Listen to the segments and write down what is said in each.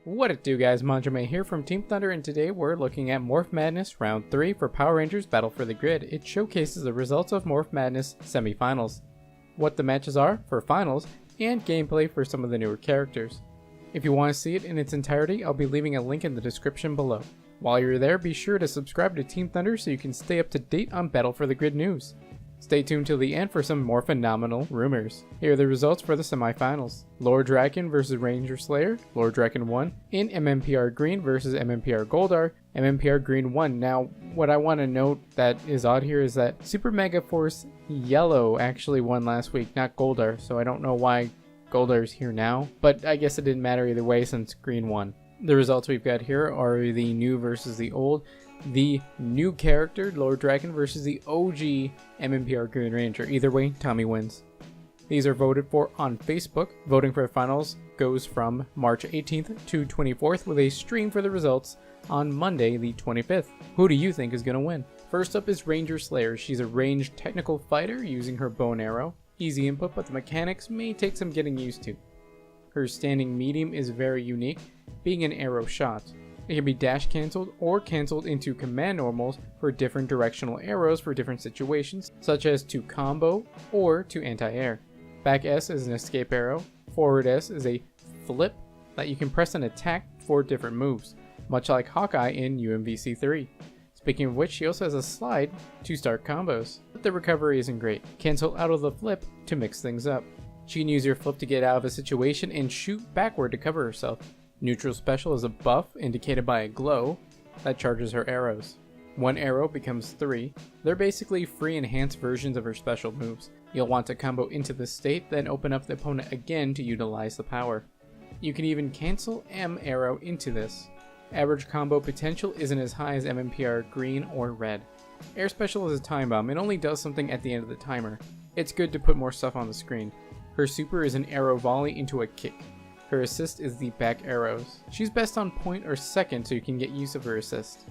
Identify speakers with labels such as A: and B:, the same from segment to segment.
A: What it do, guys? Manjoume here from Team Thunder, and today we're looking at Morph Madness Round 3 for Power Rangers Battle for the Grid. It showcases the results of Morph Madness semifinals, what the matches are for finals, and gameplay for some of the newer characters. If you want to see it in its entirety, I'll be leaving a link in the description below. While you're there, be sure to subscribe to Team Thunder so you can stay up to date on Battle for the Grid news. Stay tuned till the end for some more phenomenal rumors. Here are the results for the semifinals. Lord Draken vs Ranger Slayer. Lord Draken won. In MMPR Green vs MMPR Goldar. MMPR Green won. Now, what I want to note that is odd here is that Super Mega Force Yellow actually won last week, not Goldar, so I don't know why Goldar's here now, but I guess it didn't matter either way since Green won. The results we've got here are the new versus the old. The new character, Lord Draken, versus the OG MMPR Green Ranger. Either way, Tommy wins. These are voted for on Facebook. Voting for the finals goes from March 18th to 24th with a stream for the results on Monday the 25th. Who do you think is going to win? First up is Ranger Slayer. She's a ranged technical fighter using her bow and arrow. Easy input, but the mechanics may take some getting used to. Her standing medium is very unique, being an arrow shot. It can be dash cancelled or cancelled into command normals for different directional arrows for different situations, such as to combo or to anti-air. Back S is an escape arrow. Forward S is a flip that you can press and attack for different moves, much like Hawkeye in UMVC3. Speaking of which, she also has a slide to start combos, but the recovery isn't great. Cancel out of the flip to mix things up. She can use your flip to get out of a situation and shoot backward to cover herself. Neutral special is a buff indicated by a glow that charges her arrows. One arrow becomes 3. They're basically free enhanced versions of her special moves. You'll want to combo into this state, then open up the opponent again to utilize the power. You can even cancel M arrow into this. Average combo potential isn't as high as MMPR green or red. Air special is a time bomb. It only does something at the end of the timer. It's good to put more stuff on the screen. Her super is an arrow volley into a kick. Her assist is the back arrows. She's best on point or second, so you can get use of her assist.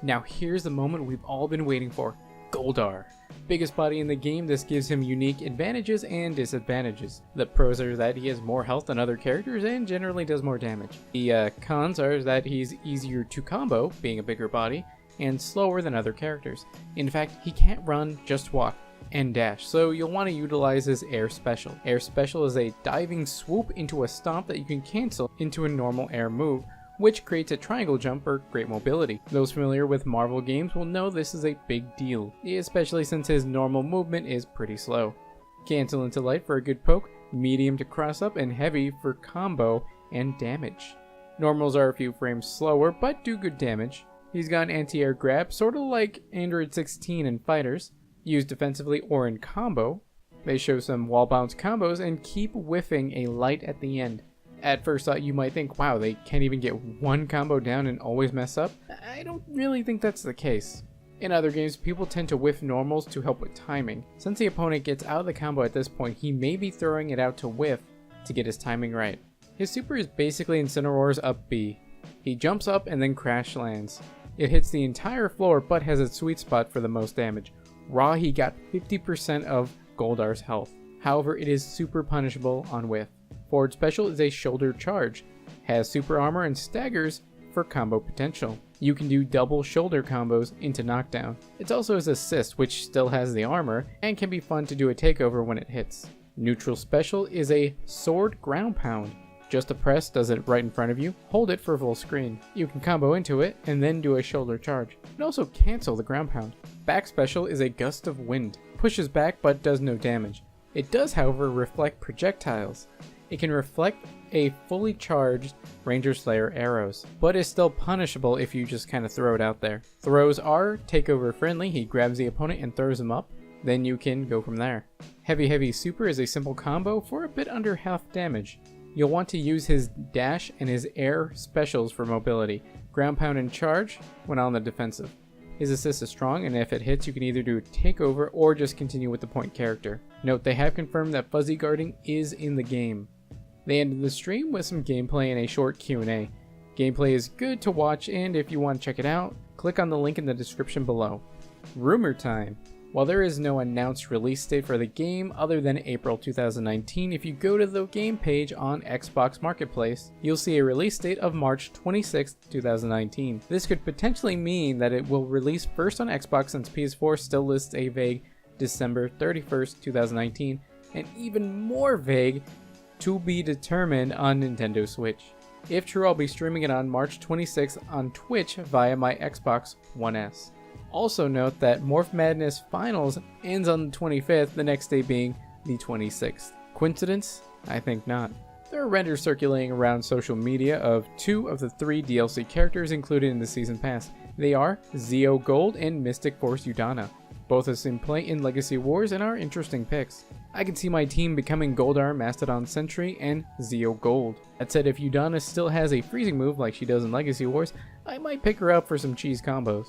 A: Now here's the moment we've all been waiting for. Goldar. Biggest body in the game, this gives him unique advantages and disadvantages. The pros are that he has more health than other characters and generally does more damage. The cons are that he's easier to combo, being a bigger body, and slower than other characters. In fact, he can't run, just walk and dash, so you'll want to utilize his air special. Air special is a diving swoop into a stomp that you can cancel into a normal air move, which creates a triangle jump for great mobility. Those familiar with Marvel games will know this is a big deal, especially since his normal movement is pretty slow. Cancel into light for a good poke, medium to cross up, and heavy for combo and damage. Normals are a few frames slower, but do good damage. He's got an anti-air grab, sort of like Android 16 in fighters. Used defensively or in combo, they show some wall bounce combos and keep whiffing a light at the end. At first thought you might think, wow, they can't even get one combo down and always mess up. I don't really think that's the case. In other games, people tend to whiff normals to help with timing. Since the opponent gets out of the combo at this point, he may be throwing it out to whiff to get his timing right. His super is basically Incineroar's up B. He jumps up and then crash lands. It hits the entire floor but has a sweet spot for the most damage. Raw, he got 50% of Goldar's health. However, it is super punishable on whiff. Forward special is a shoulder charge, has super armor and staggers for combo potential. You can do double shoulder combos into knockdown. It's also his assist, which still has the armor and can be fun to do a takeover when it hits. Neutral special is a sword ground pound. Just a press does it right in front of you. Hold it for full screen. You can combo into it and then do a shoulder charge. You can also cancel the ground pound. Back special is a gust of wind. Pushes back but does no damage. It does, however, reflect projectiles. It can reflect a fully charged Ranger Slayer arrows, but is still punishable if you just kind of throw it out there. Throws are takeover friendly. He grabs the opponent and throws him up. Then you can go from there. Heavy super is a simple combo for a bit under half damage. You'll want to use his dash and his air specials for mobility. Ground pound and charge when on the defensive. His assist is strong, and if it hits you can either do a takeover or just continue with the point character. Note, they have confirmed that fuzzy guarding is in the game. They ended the stream with some gameplay and a short Q&A. Gameplay is good to watch, and if you want to check it out, click on the link in the description below. Rumor time. While there is no announced release date for the game other than April 2019, if you go to the game page on Xbox Marketplace, you'll see a release date of March 26, 2019. This could potentially mean that it will release first on Xbox, since PS4 still lists a vague December 31st, 2019, and even more vague, to be determined on Nintendo Switch. If true, I'll be streaming it on March 26th on Twitch via my Xbox One S. Also note that Morph Madness Finals ends on the 25th, the next day being the 26th. Coincidence? I think not. There are renders circulating around social media of 2 of the 3 DLC characters included in the Season Pass. They are Zeo Gold and Mystic Force Udana. Both have seen play in Legacy Wars and are interesting picks. I can see my team becoming Goldar, Mastodon Sentry, and Zeo Gold. That said, if Udana still has a freezing move like she does in Legacy Wars, I might pick her up for some cheese combos.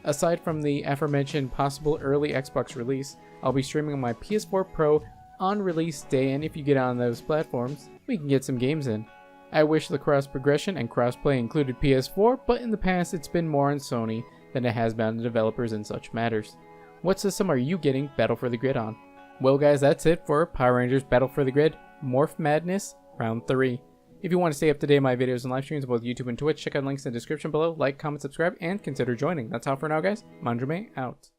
A: Aside from the aforementioned possible early Xbox release, I'll be streaming on my PS4 Pro on release day, and if you get on those platforms, we can get some games in. I wish the cross progression and crossplay included PS4, but in the past it's been more on Sony than it has been on the developers in such matters. What system are you getting Battle for the Grid on? Well guys, that's it for Power Rangers Battle for the Grid Morph Madness Round 3. If you want to stay up to date on my videos and live streams on both YouTube and Twitch, check out links in the description below, like, comment, subscribe, and consider joining. That's all for now guys, Manjoume out.